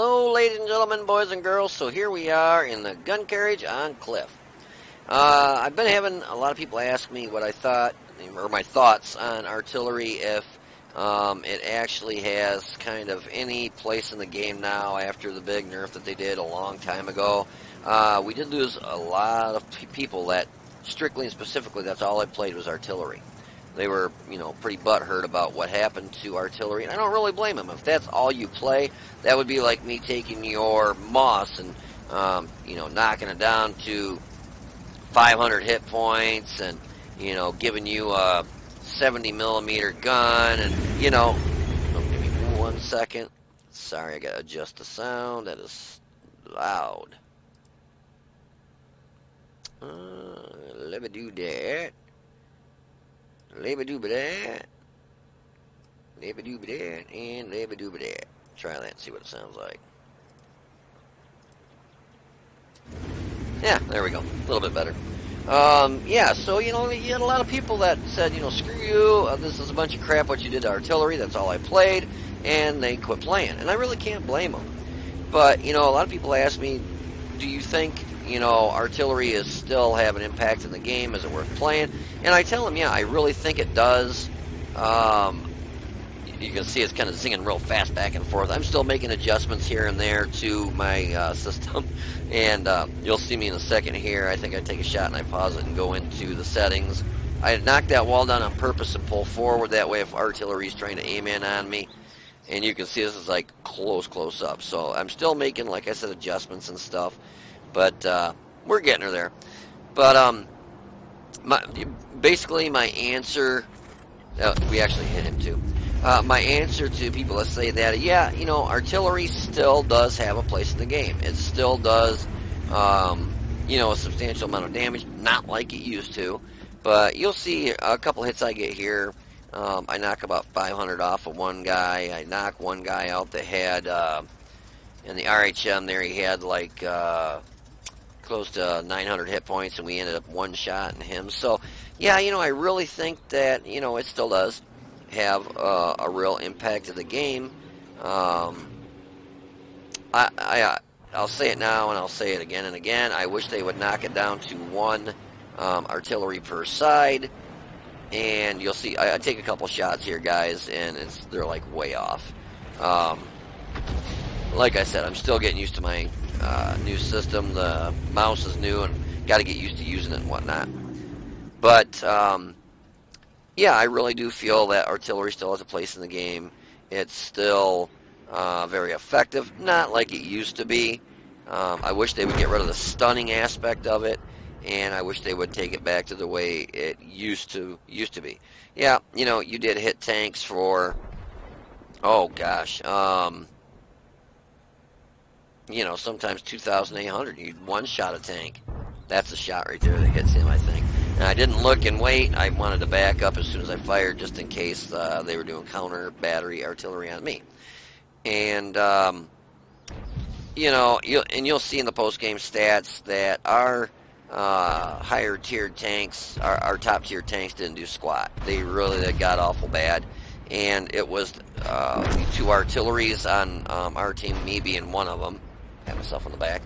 Hello, ladies and gentlemen, boys and girls. So here we are in the gun carriage on Cliff. I've been having a lot of people ask me what I thought, or my thoughts on artillery, if it actually has kind of any place in the game now after the big nerf that they did a long time ago. We did lose a lot of people that, strictly and specifically, that's all I played was artillery. They were, pretty butthurt about what happened to artillery, and I don't really blame them. If that's all you play, that would be like me taking your Moss and, knocking it down to 500 hit points and, giving you a 70 millimeter gun and, give me 1 second. Sorry, I gotta adjust the sound. That is loud. Let me do that. Let me do that. Let me do that. And let me do that. Try that and see what it sounds like. Yeah, there we go. A little bit better. Yeah, so, you had a lot of people that said, screw you, this is a bunch of crap what you did to artillery, that's all I played, and they quit playing. And I really can't blame them. But, a lot of people ask me, do you think, artillery is still have an impact in the game? Is it worth playing? And I tell them, yeah, I really think it does. You can see it's kind of zinging real fast back and forth. I'm still making adjustments here and there to my system. And you'll see me in a second here. I think I take a shot and I pause it and go into the settings. I knocked that wall down on purpose and pull forward. That way if artillery is trying to aim in on me. And you can see this is like close up. So I'm still making, like I said, adjustments and stuff. But we're getting her there. But basically my answer, we actually hit him too. My answer to people that say that, yeah, artillery still does have a place in the game. It still does, a substantial amount of damage, not like it used to. But you'll see a couple hits I get here. I knock about 500 off of one guy. I knock one guy out that had, in the RHM there, he had like close to 900 hit points, and we ended up one shot in him. So, yeah, I really think that, it still does have a real impact to the game. I'll say it now, and I'll say it again and again. I wish they would knock it down to one artillery per side. And you'll see, I take a couple shots here, guys, and they're like way off. Like I said, I'm still getting used to my new system. The mouse is new and got to get used to using it and whatnot. But yeah, I really do feel that artillery still has a place in the game. It's still very effective, not like it used to be. I wish they would get rid of the stunning aspect of it, and I wish they would take it back to the way it used to be. Yeah, you did hit tanks for, oh gosh, sometimes 2,800. You'd one-shot a tank. That's a shot right there that hits him, I think. And I didn't look and wait. I wanted to back up as soon as I fired, just in case they were doing counter battery artillery on me. And, you'll see in the post-game stats that our higher-tiered tanks, our top-tier tanks didn't do squat. They got awful bad. And it was the two artilleries on our team, me being one of them. Pat myself on the back.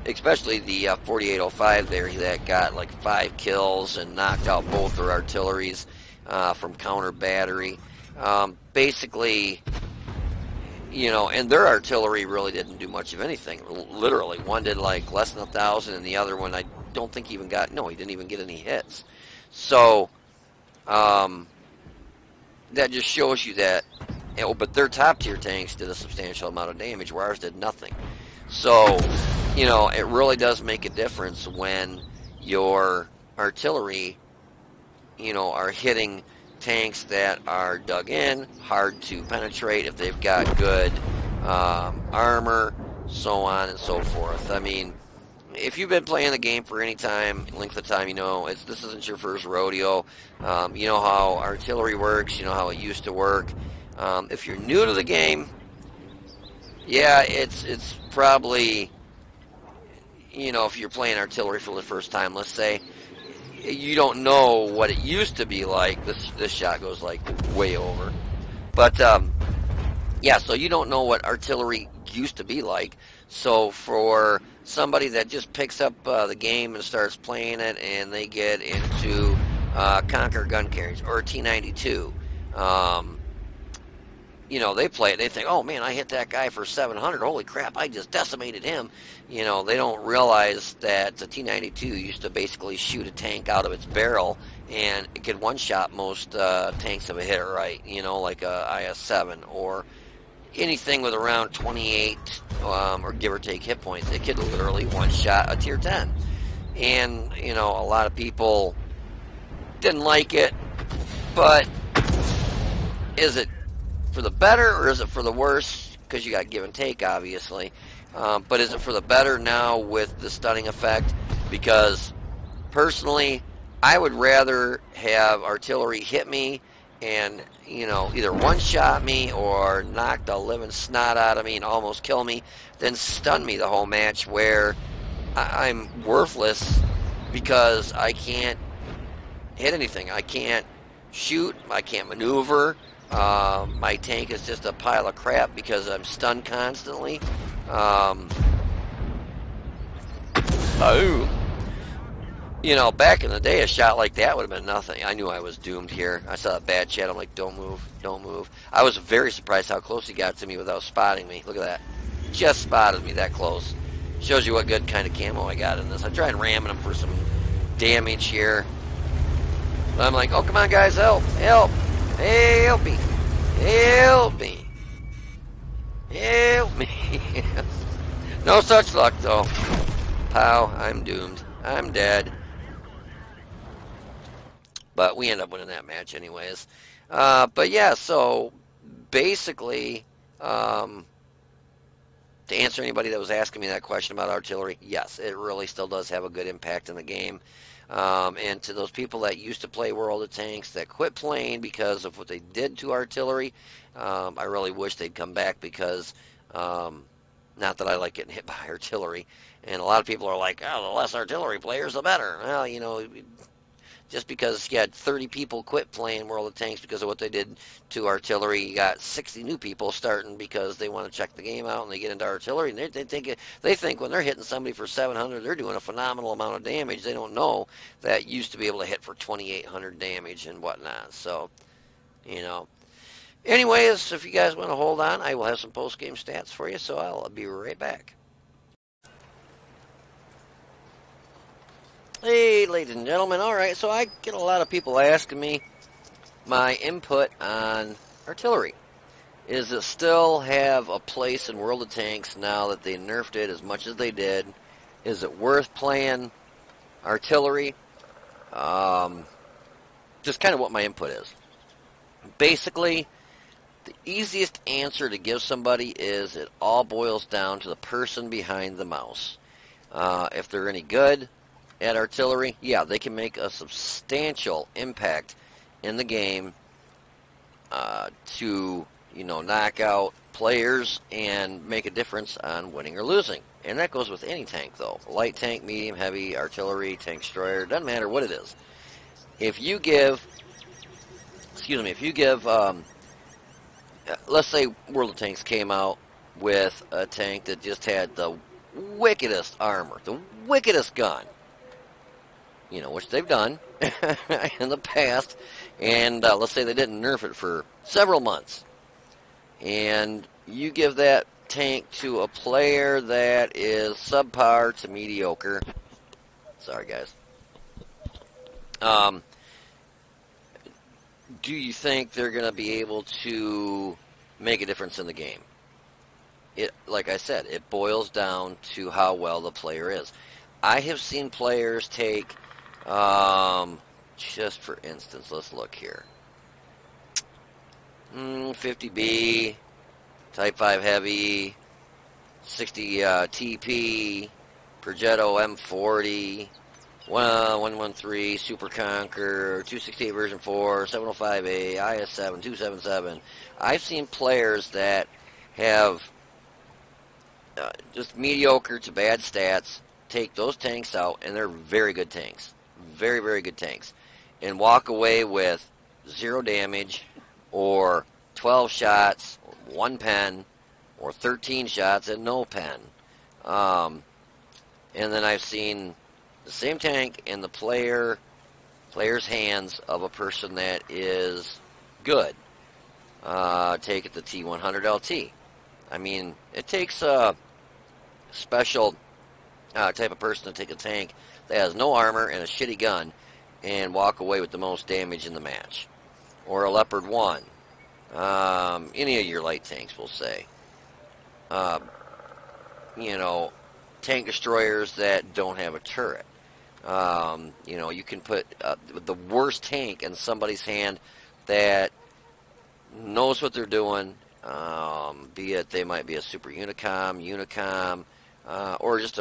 Especially the 4805 there, that got like 5 kills and knocked out both their artilleries from counter battery. Basically, and their artillery really didn't do much of anything. Literally, one did like less than 1,000, and the other one I don't think he didn't even get any hits. So that just shows you that. But their top tier tanks did a substantial amount of damage, where ours did nothing. So, it really does make a difference when your artillery, are hitting tanks that are dug in, hard to penetrate, if they've got good armor, so on and so forth. I mean, if you've been playing the game for any length of time, this isn't your first rodeo. You know how artillery works, you know how it used to work. If you're new to the game, yeah, it's probably, if you're playing artillery for the first time, let's say, you don't know what it used to be like. This shot goes like way over. But, yeah, so you don't know what artillery used to be like. So for somebody that just picks up the game and starts playing it, and they get into Conquer gun carriage or T92, they play it, they think, oh man, I hit that guy for 700, holy crap, I just decimated him. They don't realize that the T92 used to basically shoot a tank out of its barrel, and it could one-shot most tanks if it hit it right, like a IS-7 or anything with around 28 or give or take hit points. It could literally one-shot a tier 10. And, a lot of people didn't like it, but is it for the better or is it for the worse? Because you got give and take, obviously. But is it for the better now with the stunning effect? Because personally, I would rather have artillery hit me and, either one-shot me or knock the living snot out of me and almost kill me than stun me the whole match, where I'm worthless because I can't hit anything. I can't shoot. I can't maneuver. My tank is just a pile of crap because I'm stunned constantly. Back in the day, a shot like that would have been nothing. I knew I was doomed here. I saw a bad chat. I'm like, don't move, don't move. I was very surprised how close he got to me without spotting me. Look at that. Just spotted me that close. Shows you what good kind of camo I got in this. I tried ramming him for some damage here. But I'm like, oh, come on, guys, help, help. Help me. Help me. Help me. No such luck, though. Pow, I'm doomed. I'm dead. But we end up winning that match anyways. But yeah, so basically, to answer anybody that was asking me that question about artillery, yes, it really still does have a good impact in the game. And to those people that used to play World of Tanks that quit playing because of what they did to artillery, I really wish they'd come back, because not that I like getting hit by artillery. And a lot of people are like, oh, the less artillery players, the better. Well, just because you had 30 people quit playing World of Tanks because of what they did to artillery, you got 60 new people starting because they want to check the game out and they get into artillery, and they think when they're hitting somebody for 700, they're doing a phenomenal amount of damage. They don't know that used to be able to hit for 2,800 damage and whatnot. So, Anyways, if you guys want to hold on, I will have some post-game stats for you, so I'll be right back. Hey, ladies and gentlemen. All right, so I get a lot of people asking me my input on artillery. Does it still have a place in World of Tanks now that they nerfed it as much as they did? Is it worth playing artillery? Just kind of what my input is. Basically, the easiest answer to give somebody is it all boils down to the person behind the mouse. If they're any good at artillery, yeah, they can make a substantial impact in the game to, knock out players and make a difference on winning or losing. And that goes with any tank, though. Light tank, medium, heavy, artillery, tank destroyer, doesn't matter what it is. If you give, let's say World of Tanks came out with a tank that just had the wickedest armor, the wickedest gun, which they've done in the past, and let's say they didn't nerf it for several months, and you give that tank to a player that is subpar to mediocre. Sorry, guys. Do you think they're going to be able to make a difference in the game? Like I said, it boils down to how well the player is. I have seen players take, just for instance, let's look here. 50B, Type 5 Heavy, 60 TP, Progetto M40, 113, Super Conquer, 268 version 4, 705A, IS-7, 277. I've seen players that have just mediocre to bad stats take those tanks out, and they're very good tanks. Very, very good tanks. And walk away with 0 damage, or 12 shots, or 1 pen, or 13 shots and no pen. And then I've seen the same tank in the player's hands of a person that is good. Take it the T100 LT. I mean, it takes a special type of person to take a tank that has no armor and a shitty gun and walk away with the most damage in the match. Or a Leopard 1. Any of your light tanks, we'll say. You know, tank destroyers that don't have a turret. You know, you can put the worst tank in somebody's hand that knows what they're doing, be it they might be a super unicom, or just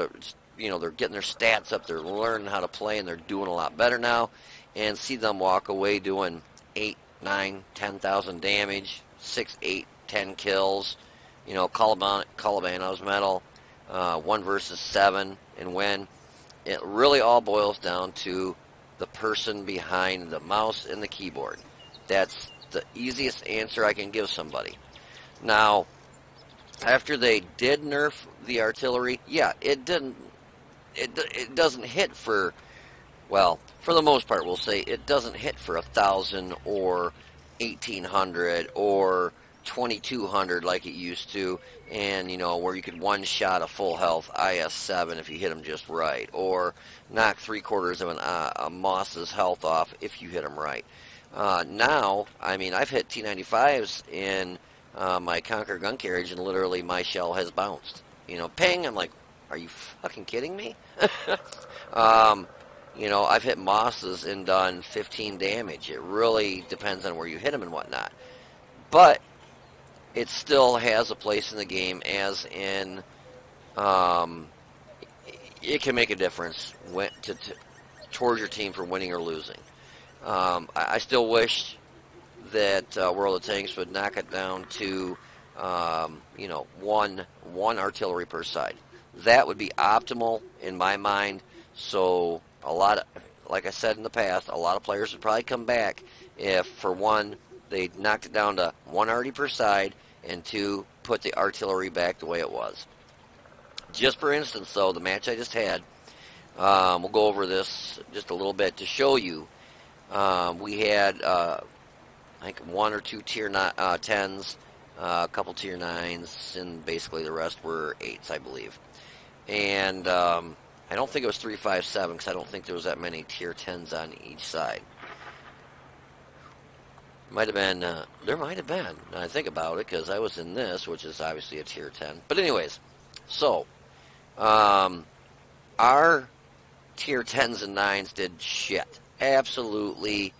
you know, they're getting their stats up, they're learning how to play, and they're doing a lot better now, and see them walk away doing 8, 9, 10,000 damage, 6, 8, 10 kills, you know, Calabanos medal, 1 versus 7, and win. It really all boils down to the person behind the mouse and the keyboard. That's the easiest answer I can give somebody. Now, after they did nerf the artillery, yeah, it doesn't hit for, well, for the most part, we'll say it doesn't hit for 1,000 or 1,800 or 2,200 like it used to, and, you know, where you could one-shot a full health IS-7 if you hit them just right, or knock 3/4 of a Moss's health off if you hit them right. Now, I mean, I've hit T95s in my Conquer gun carriage, and literally my shell has bounced. You know, ping, I'm like, are you fucking kidding me? You know, I've hit Mosses and done 15 damage. It really depends on where you hit them and whatnot. But it still has a place in the game, as in it can make a difference towards your team for winning or losing. I still wish that World of Tanks would knock it down to you know, one artillery per side. That would be optimal in my mind. So a lot of, like I said in the past, a lot of players would probably come back if, for one, they knocked it down to 1 arty per side, and 2, put the artillery back the way it was. Just for instance, though, the match I just had, we'll go over this just a little bit to show you. We had, I think, 1 or 2 tier 10s, a couple tier 9s, and basically the rest were 8s, I believe. And I don't think it was 3, 5, 7, because I don't think there was that many tier 10s on each side. Might have been, there might have been, now I think about it, because I was in this, which is obviously a tier 10. But anyways, so, our tier 10s and 9s did shit. Absolutely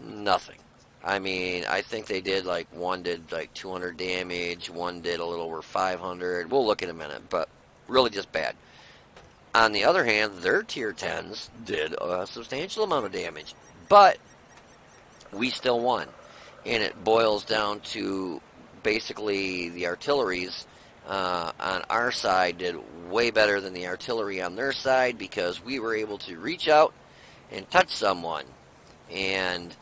nothing. I mean, I think they did, like, one did, like, 200 damage, one did a little over 500. We'll look in a minute, but really just bad. On the other hand, their tier 10s did a substantial amount of damage. But we still won. And it boils down to basically the artilleries on our side did way better than the artillery on their side, because we were able to reach out and touch someone. And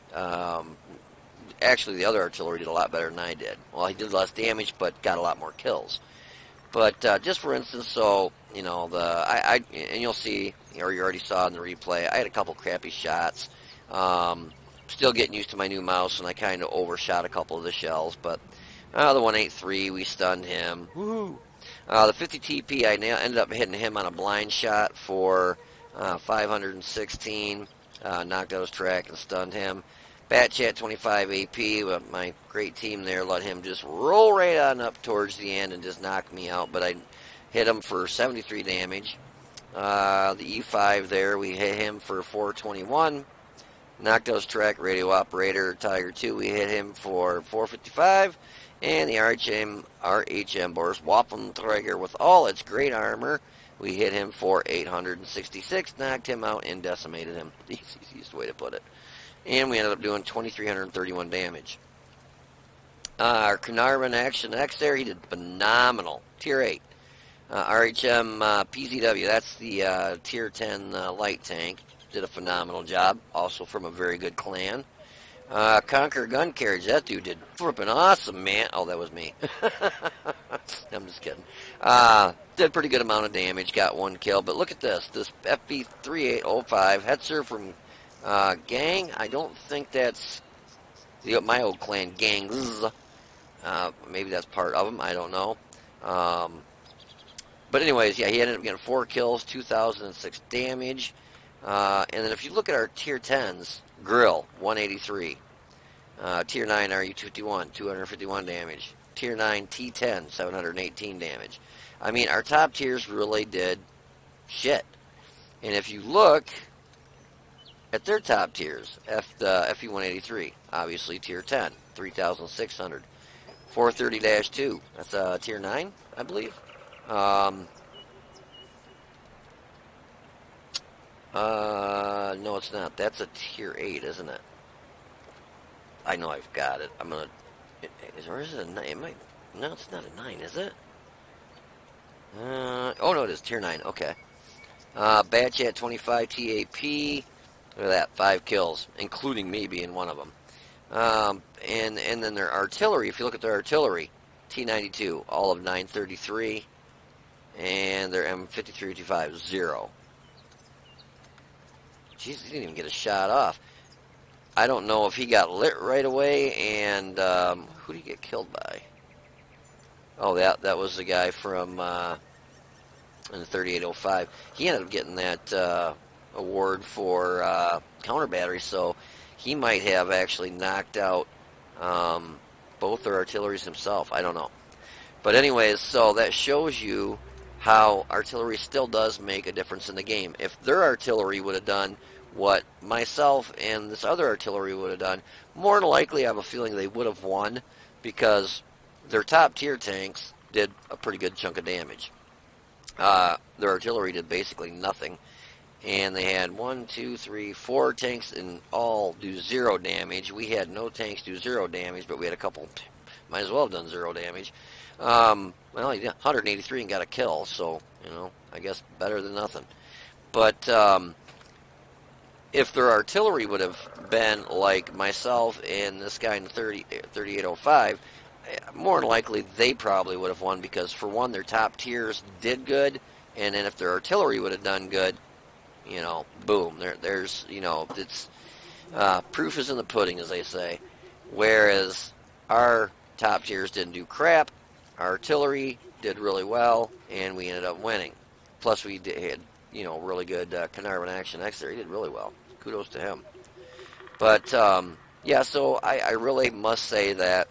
actually the other artillery did a lot better than I did. Well, he did less damage, but got a lot more kills. But just for instance, so, you know, and you'll see, or you already saw in the replay, I had a couple crappy shots. Still getting used to my new mouse, and I kind of overshot a couple of the shells, but the 183, we stunned him. Woohoo! The 50 TP, I ended up hitting him on a blind shot for 516, knocked out his track and stunned him. Batchat 25 AP, with my great team there, let him just roll right on up towards the end and just knock me out, but I hit him for 73 damage. The E5 there, we hit him for 421. Knocked out his track. Radio Operator Tiger 2, we hit him for 455. And the RHM Boris Waffenträger with all its great armor, we hit him for 866, knocked him out, and decimated him. The easiest way to put it. And we ended up doing 2,331 damage. Our Carnarvon Action X there, he did phenomenal. Tier 8. RHM PZW, that's the Tier 10 light tank. Did a phenomenal job, also from a very good clan. Conquer gun carriage. That dude did flipping awesome, man. Oh, that was me. I'm just kidding. Did a pretty good amount of damage. Got one kill. But look at this. This FB3805 Hetzer from Gang. I don't think that's my old clan, Gangs. Maybe that's part of them. I don't know. But anyways, yeah, he ended up getting 4 kills, 2,006 damage. And then if you look at our tier 10s, Grill, 183. Tier 9 RU251, 251 damage. Tier 9 T10, 718 damage. I mean, our top tiers really did shit. And if you look at their top tiers, the FE183, obviously tier 10, 3,600. 430-2, that's tier 9, I believe. No, it's not. That's a tier 8, isn't it? I know I've got it. I'm gonna. Or is it a 9? It might. No, it's not a 9, is it? Oh no, it is tier 9. Okay. Bad Chat 25 TAP. Look at that, 5 kills, including me being one of them. And then their artillery. If you look at their artillery, T92, all of 933, and their M5355, 0. Jeez, he didn't even get a shot off. I don't know if he got lit right away, and who did he get killed by? Oh, that was the guy from in the 3805. He ended up getting that award for counter battery, so he might have actually knocked out both their artilleries himself. I don't know. But anyways, so that shows you how artillery still does make a difference in the game. If their artillery would have done what myself and this other artillery would have done, more than likely I have a feeling they would have won, because their top tier tanks did a pretty good chunk of damage. Their artillery did basically nothing, and they had 1, 2, 3, 4 tanks in all do 0 damage. We had no tanks do 0 damage, but we had a couple might as well have done 0 damage. Well, he did 183 and got a kill, so, you know, I guess better than nothing. But if their artillery would have been like myself and this guy in the 3805, more than likely they probably would have won, because for one, their top tiers did good, and then if their artillery would have done good, you know, boom, there's, you know, it's proof is in the pudding, as they say. Whereas our top tiers didn't do crap, our artillery did really well, and we ended up winning. Plus we had, you know, really good Carnarvon Action X there. He did really well. Kudos to him. But, yeah, so I really must say that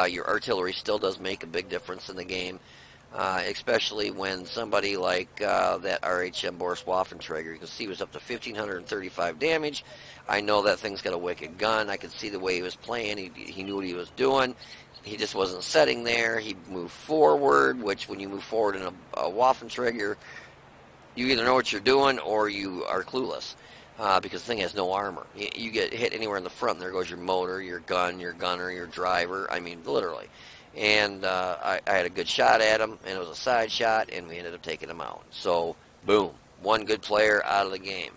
your artillery still does make a big difference in the game, especially when somebody like that RHM Boris Waffentrager, you can see he was up to 1,535 damage. I know that thing's got a wicked gun. I could see the way he was playing. He knew what he was doing. He just wasn't setting there. He moved forward, which when you move forward in a Waffentrager, you either know what you're doing or you are clueless. Because the thing has no armor. You get hit anywhere in the front, and there goes your motor, your gun, your gunner, your driver. I mean, literally. And I had a good shot at him, and it was a side shot, and we ended up taking him out. So, boom. One good player out of the game.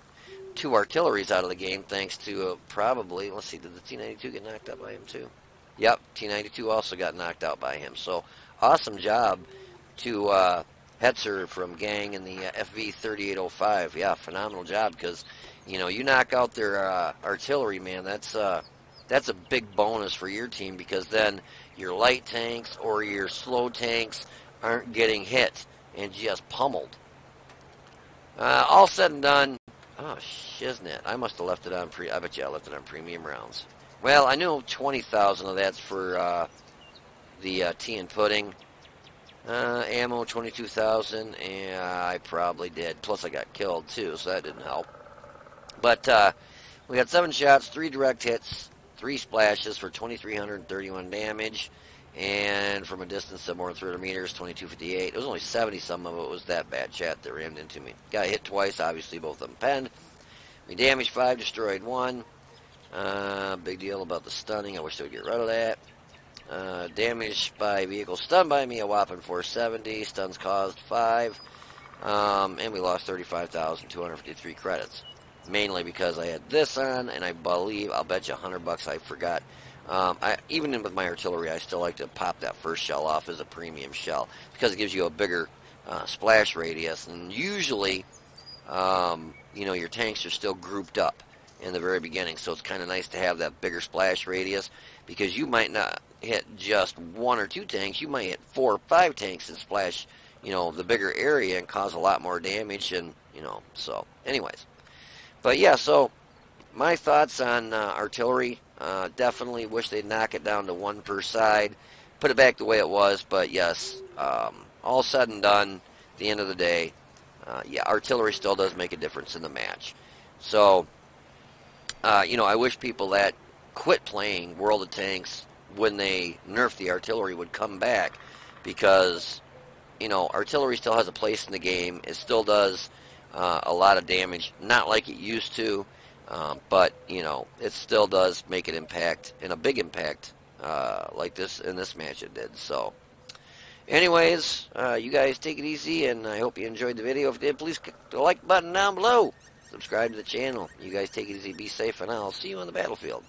2 artilleries out of the game, thanks to probably, let's see, did the T-92 get knocked out by him too? Yep, T-92 also got knocked out by him. So, awesome job to Hetzer from Gang in the FV3805. Yeah, phenomenal job, because you know, you knock out their artillery, man, that's a big bonus for your team, because then your light tanks or your slow tanks aren't getting hit and just pummeled. All said and done, oh, shiznit, I must have left it on I bet you I left it on premium rounds. Well, I know 20,000 of that's for the tea and pudding. Ammo, 22,000, and I probably did. Plus I got killed too, so that didn't help. But we had 7 shots, 3 direct hits, 3 splashes for 2,331 damage, and from a distance of more than 300 meters, 2,258. It was only 70-some of it was that bad chat that rammed into me. Got hit twice, obviously both of them penned. We damaged 5, destroyed 1. Big deal about the stunning. I wish they would get rid of that. Damaged by vehicle stunned by me, a whopping 470. Stuns caused 5. And we lost 35,253 credits. mainly because I had this on, and I believe, I'll bet you $100 I forgot. Even with my artillery, I still like to pop that first shell off as a premium shell because it gives you a bigger splash radius, and usually, your tanks are still grouped up in the very beginning, so it's kind of nice to have that bigger splash radius because you might not hit just 1 or 2 tanks, you might hit 4 or 5 tanks and splash, the bigger area and cause a lot more damage, and, so anyways. But yeah, so my thoughts on artillery, definitely wish they'd knock it down to 1 per side, put it back the way it was, but yes, all said and done, at the end of the day, yeah, artillery still does make a difference in the match. So, I wish people that quit playing World of Tanks when they nerf the artillery would come back, because, artillery still has a place in the game. It still does a lot of damage, not like it used to, but, it still does make an impact, and a big impact, like this in this match it did. So, anyways, you guys take it easy, and I hope you enjoyed the video. If you did, please click the like button down below. Subscribe to the channel. You guys take it easy, be safe, and I'll see you on the battlefield.